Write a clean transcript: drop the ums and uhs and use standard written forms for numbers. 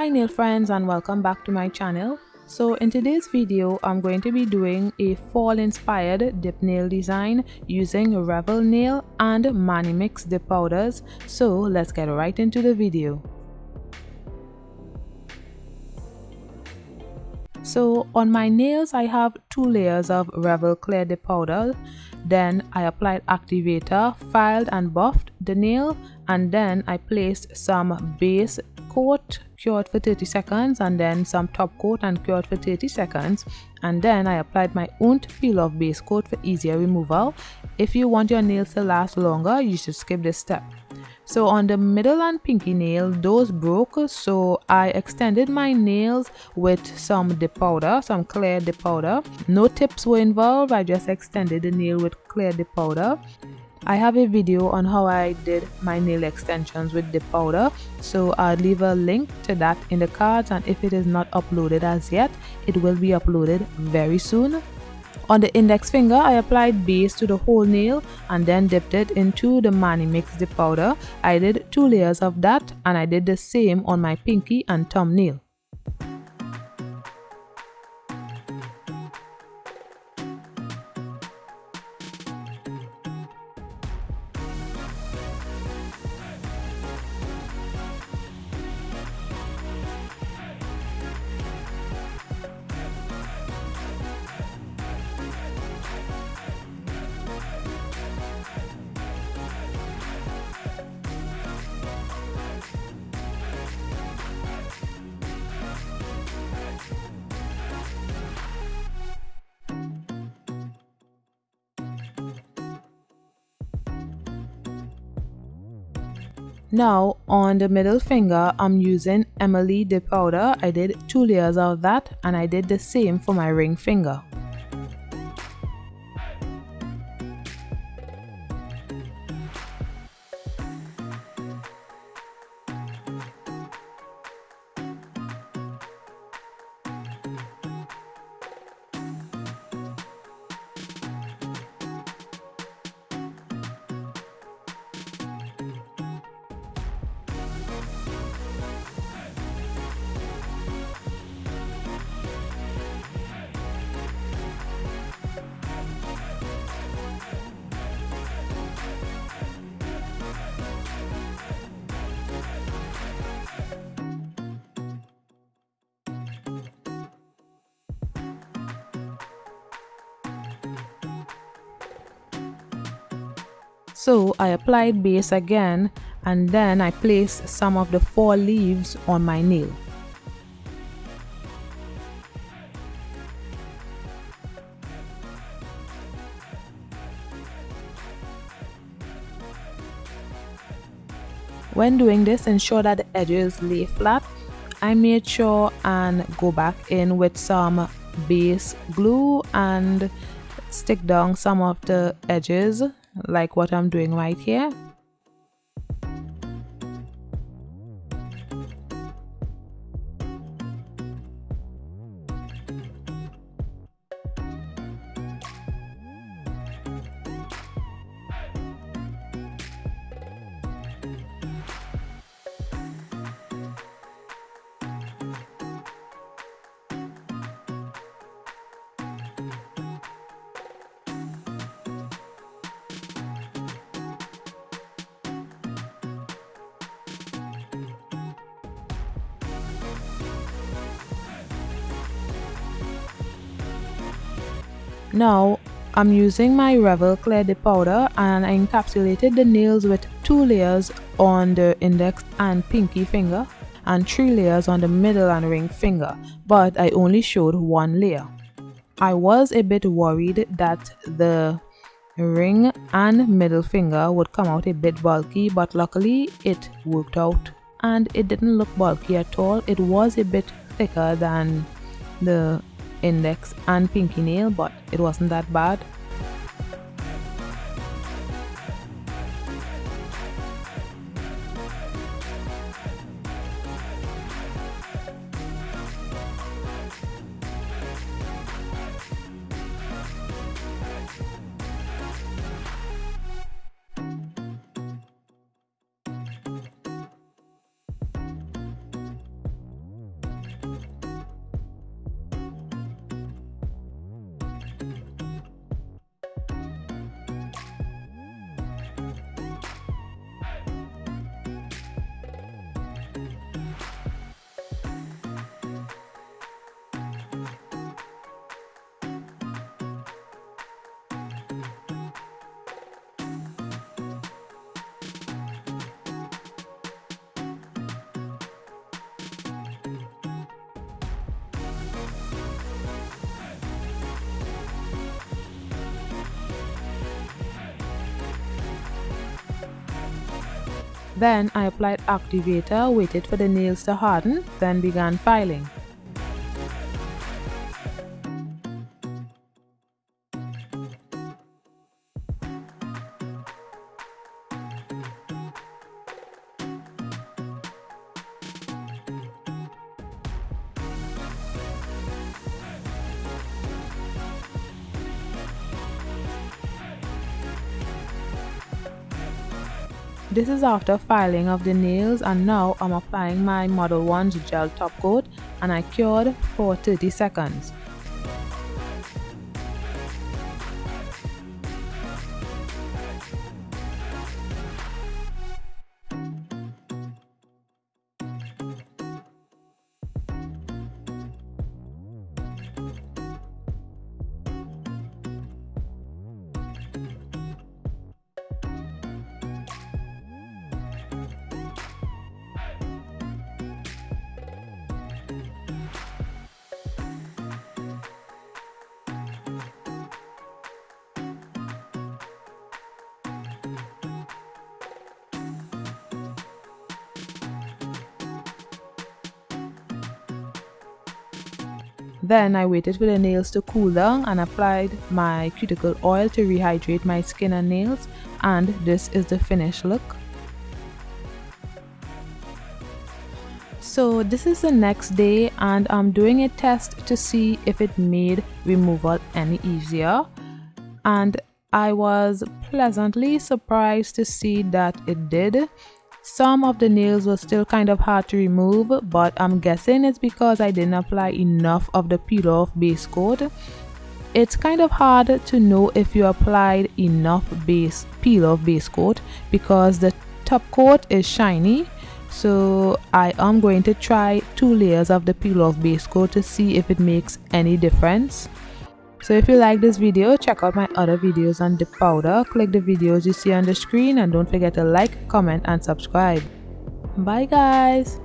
Hi nail friends, and welcome back to my channel. So in today's video I'm going to be doing a fall inspired dip nail design using Revel nail and Mani Mix dip powders. So let's get right into the video. So on my nails I have 2 layers of Revel clear dip powder. Then I applied activator, filed and buffed the nail, and then I placed some base coat, cured for 30 seconds, and then some top coat and cured for 30 seconds, and then I applied my own peel off base coat for easier removal. If you want your nails to last longer, you should skip this step. So on the middle and pinky nail, those broke, so I extended my nails with some dip powder, some clear dip powder. No tips were involved, I just extended the nail with clear dip powder. I have a video on how I did my nail extensions with dip powder, so I'll leave a link to that in the cards, and if it is not uploaded as yet, it will be uploaded very soon. On the index finger, I applied base to the whole nail and then dipped it into the Mani Mix dip powder. I did 2 layers of that, and I did the same on my pinky and thumb nail. Now on the middle finger, I'm using Emily dip powder. I did 2 layers of that, and I did the same for my ring finger. So I applied base again, and then I placed some of the fall leaves on my nail. When doing this, ensure that the edges lay flat. I made sure and go back in with some base glue and stick down some of the edges, like what I'm doing right here. Now I'm using my Revel clear dip powder, and I encapsulated the nails with 2 layers on the index and pinky finger and 3 layers on the middle and ring finger, but I only showed 1 layer. I was a bit worried that the ring and middle finger would come out a bit bulky, but luckily it worked out and it didn't look bulky at all. It was a bit thicker than the index and pinky nail, but it wasn't that bad. Then I applied activator, waited for the nails to harden, then began filing. This is after filing of the nails, and now I'm applying my Model 1's gel top coat, and I cured for 30 seconds. Then I waited for the nails to cool down and applied my cuticle oil to rehydrate my skin and nails, and this is the finished look. So this is the next day, and I'm doing a test to see if it made removal any easier, and I was pleasantly surprised to see that it did. Some of the nails were still kind of hard to remove, but I'm guessing it's because I didn't apply enough of the peel off base coat. It's kind of hard to know if you applied enough peel off base coat because the top coat is shiny. So I am going to try 2 layers of the peel off base coat to see if it makes any difference. So if you like this video, check out my other videos on dip powder. Click the videos you see on the screen, and don't forget to like, comment and subscribe. Bye guys!